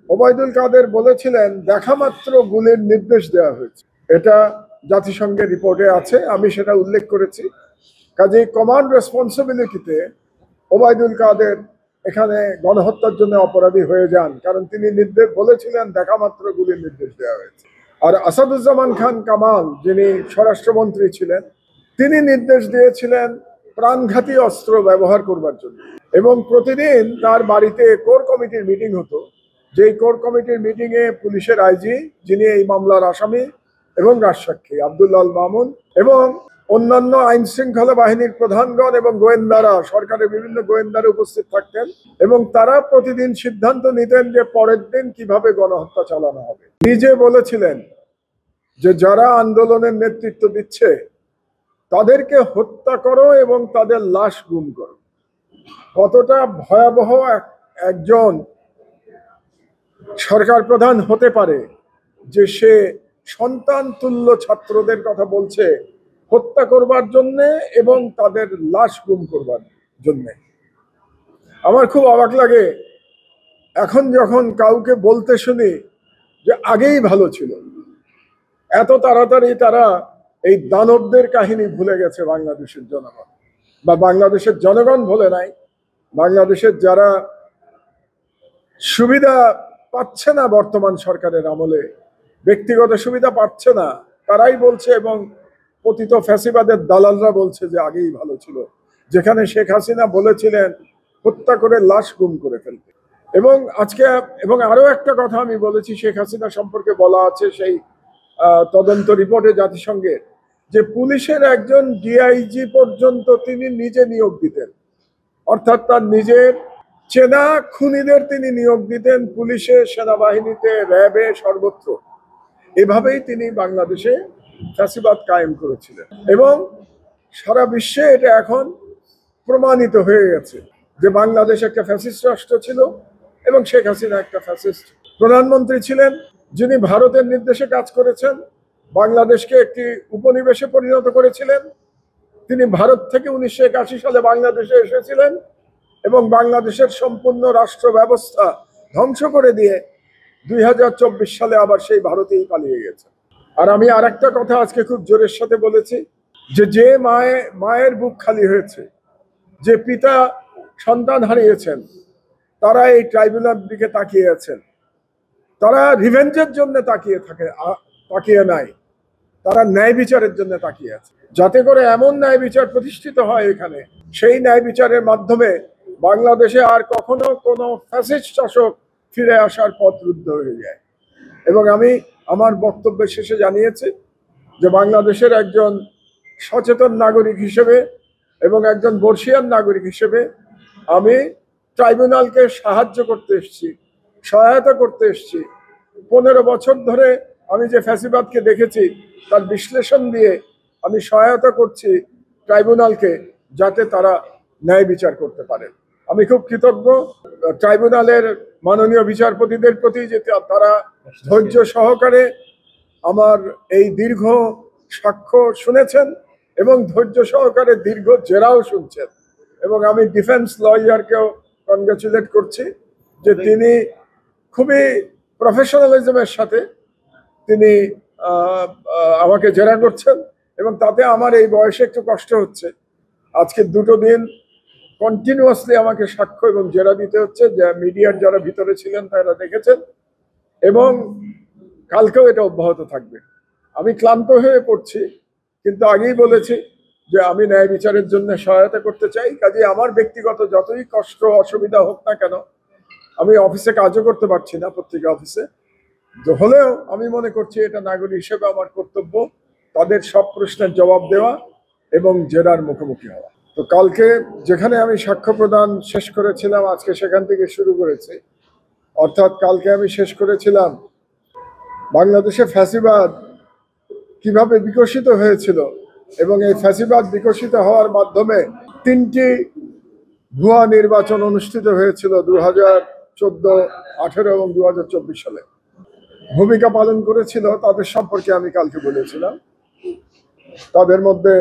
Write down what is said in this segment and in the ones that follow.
ওবায়দুল কাদের বলেছিলেন দেখা মাত্র গুলির নির্দেশ দেওয়া হয়েছে। এটা জাতিসংঘের রিপোর্টে আছে, আমি সেটা উল্লেখ করেছি। কাজেই কমান্ড রেসপন্সিবিলিটিতে ওবায়দুল কাদের এখানে গণহত্যার জন্য অপরাধী হয়ে যান, কারণ তিনি নির্দেশ বলেছিলেন দেখা মাত্র গুলির নির্দেশ দেওয়া হয়েছে। আর আসাদুজ্জামান খান কামাল, যিনি স্বরাষ্ট্রমন্ত্রী ছিলেন, তিনি নির্দেশ দিয়েছিলেন প্রাণঘাতী অস্ত্র ব্যবহার করবার জন্য। এবং প্রতিদিন তার বাড়িতে কোর কমিটির মিটিং হতো, যেই কোর কমিটির মিটিংয়ে পুলিশের আইজি, যিনি এই মামলার আসামি এবং রাজসাক্ষী আব্দুল্লাহ আল মামুন, এবং অন্যান্য আইন শৃঙ্খলা বাহিনীর প্রধানগণ এবং গোয়েন্দারা, সরকারের বিভিন্ন গোয়েন্দারা উপস্থিত থাকতেন এবং তারা প্রতিদিন সিদ্ধান্ত নিতেন যে পরের দিন কিভাবে গণহত্যা চালানো হবে। নিজে বলেছিলেন যে যারা আন্দোলনের নেতৃত্ব দিচ্ছে তাদেরকে হত্যা করো এবং তাদের লাশ গুম করো। কতটা ভয়াবহ একজন সরকার প্রধান হতে পারে যে সে সন্তান তুল্য ছাত্রদের কথা বলছে হত্যা করবার জন্য এবং তাদের লাশ গুম করবার জন্য। আমার খুব অবাক লাগে এখন যখন কাউকে বলতে শুনি যে আগেই ভালো ছিল। এত তাড়াতাড়ি তারা এই দানবদের কাহিনী ভুলে গেছে বাংলাদেশের জনগণ, বা বাংলাদেশের জনগণ ভুলে নাই। বাংলাদেশের যারা সুবিধা পাচ্ছে না বর্তমান সরকারের আমলে, ব্যক্তিগত সুবিধা পাচ্ছে না, তারাই বলছে, এবং পতিত ফ্যাসিবাদের দালালরা বলছে যে আগেই ভালো ছিল, যেখানে শেখ হাসিনা বলেছিলেন হত্যা করে লাশ গুম করে ফেলতে। এবং আজকে এবং আরো একটা কথা আমি বলেছি শেখ হাসিনা সম্পর্কে বলা আছে সেই তদন্ত রিপোর্টে জাতিসংঘের, যে পুলিশের একজন ডিআইজি পর্যন্ত তিনি নিজে নিয়োগ দিতেন, অর্থাৎ তার নিজের চেনা খুনিদের তিনি নিয়োগ দিতেন পুলিশে, সেনাবাহিনীতে, র্যাবে, সর্বত্র। এভাবেই তিনি বাংলাদেশে ফ্যাসিবাদ কায়েম করেছিলেন এবং সারা বিশ্বে এটা এখন প্রমাণিত হয়ে গেছে যে বাংলাদেশ একটা ফ্যাসিস্ট রাষ্ট্র ছিল এবং শেখ হাসিনা একটা ফ্যাসিস্ট প্রধানমন্ত্রী ছিলেন, যিনি ভারতের নির্দেশে কাজ করেছেন, বাংলাদেশকে একটি উপনিবেশে পরিণত করেছিলেন। তিনি ভারত থেকে 1981 সালে বাংলাদেশে এসেছিলেন এবং বাংলাদেশের সম্পূর্ণ রাষ্ট্র ব্যবস্থা ধ্বংস করে দিয়ে 2024 সালে আবার সেই ভারতেই পালিয়ে গেছে। আর আমি আর একটা কথা আজকে খুব জোরের সাথে বলেছি, যে মায়ের বুক খালি হয়েছে, যে পিতা সন্তান হারিয়েছেন, তারা এই ট্রাইব্যুনাল দিকে তাকিয়ে আছেন। তারা রিভেঞ্জের জন্য তাকিয়ে নাই, তারা ন্যায় বিচারের জন্য তাকিয়ে আছে, যাতে করে এমন ন্যায় বিচার প্রতিষ্ঠিত হয় এখানে, সেই ন্যায় বিচারের মাধ্যমে বাংলাদেশে আর কখনো কোনো ফ্যাসিস্ট শাসক ফিরে আসার পথ রুদ্ধ হয়ে যায়। এবং আমি আমার বক্তব্যের শেষে জানিয়েছি যে বাংলাদেশের একজন সচেতন নাগরিক হিসেবে এবং একজন বর্ষিয়ান নাগরিক হিসেবে আমি ট্রাইব্যুনালকে সাহায্য করতে এসেছি, সহায়তা করতে এসেছি। 15 বছর ধরে আমি যে ফ্যাসিবাদকে দেখেছি তার বিশ্লেষণ দিয়ে আমি সহায়তা করছি ট্রাইব্যুনালকে, যাতে তারা ন্যায় বিচার করতে পারে। আমি খুব কৃতজ্ঞ ট্রাইব্যুনালের মাননীয় বিচারপতিদের প্রতি, যে তারা ধৈর্য সহকারে আমার এই দীর্ঘ সাক্ষ্য শুনেছেন এবং ধৈর্য সহকারে দীর্ঘ জেরাও শুনছেন। এবং আমি ডিফেন্স লয়ারকেও কনগ্রাচুলেট করছি যে তিনি খুবই প্রফেশনালিজমের সাথে তিনি আমাকে জেরা করছেন এবং তাতে আমার এই বয়সে একটু কষ্ট হচ্ছে। আজকে 2 দিন কন্টিনিউয়াসলি আমাকে সাক্ষ্য এবং জেরা দিতে হচ্ছে, যা মিডিয়ার যারা ভিতরে ছিলেন তারা দেখেছেন, এবং কালকেও এটা অব্যাহত থাকবে। আমি ক্লান্ত হয়ে পড়ছি, কিন্তু আগেই বলেছি যে আমি ন্যায় বিচারের জন্য সহায়তা করতে চাই। কাজে আমার ব্যক্তিগত যতই কষ্ট অসুবিধা হোক না কেন, আমি অফিসে কাজও করতে পারছি না, পত্রিকা অফিসে হলেও আমি মনে করছি এটা নাগরিক হিসেবে আমার কর্তব্য তাদের সব প্রশ্নের জবাব দেওয়া এবং জেরার মুখোমুখি হওয়া। তো কালকে যেখানে আমি সাক্ষ্য প্রদান শেষ করেছিলাম, আজকে সেখান থেকে শুরু করেছি। অর্থাৎ কালকে আমি শেষ করেছিলাম বাংলাদেশে ফ্যাসিবাদ কিভাবে বিকশিত হয়েছিল এবং এই ফ্যাসিবাদ বিকশিত হওয়ার মাধ্যমে 3টি ভুয়া নির্বাচন অনুষ্ঠিত হয়েছিল 2014, 2018 এবং 2024 সালে। ভূমিকা পালন করেছিল তাদের সম্পর্কে আমি কালকে বলেছিলাম। তাদের মধ্যে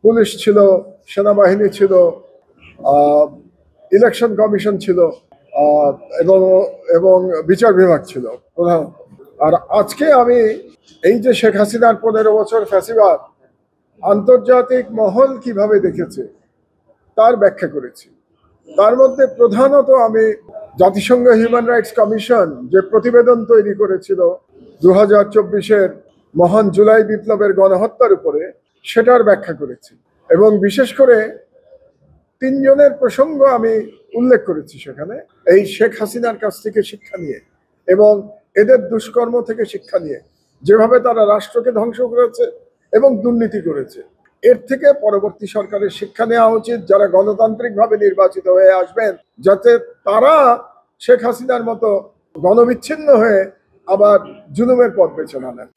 পুলিশ ছিল, সেনাবাহিনী ছিল, ইলেকশন কমিশন ছিল, আহ, এবং এবং বিচার বিভাগ ছিল প্রধানত। আর আজকে আমি এই যে শেখ হাসিনার 15 বছর ফ্যাসিবাদ আন্তর্জাতিক মহল কিভাবে দেখেছে তার ব্যাখ্যা করেছি। তার মধ্যে প্রধানত আমি জাতিসংঘ হিউম্যান রাইটস কমিশন যে প্রতিবেদন তৈরি করেছিল 2024-এর মহান জুলাই বিপ্লবের গণহত্যার উপরে, সেটার ব্যাখ্যা করেছি এবং বিশেষ করে তিনজনের প্রসঙ্গ আমি উল্লেখ করেছি সেখানে, এই শেখ হাসিনার কাছ থেকে শিক্ষা নিয়ে এবং এদের দুষ্কর্ম থেকে শিক্ষা নিয়ে, যেভাবে তারা রাষ্ট্রকে ধ্বংস করেছে এবং দুর্নীতি করেছে। এর থেকে পরবর্তী সরকারের শিক্ষা নেওয়া উচিত, যারা গণতান্ত্রিকভাবে নির্বাচিত হয়ে আসবেন, যাতে তারা শেখ হাসিনার মতো গণবিচ্ছিন্ন হয়ে আবার জুলুমের পথ বেছে না নেন।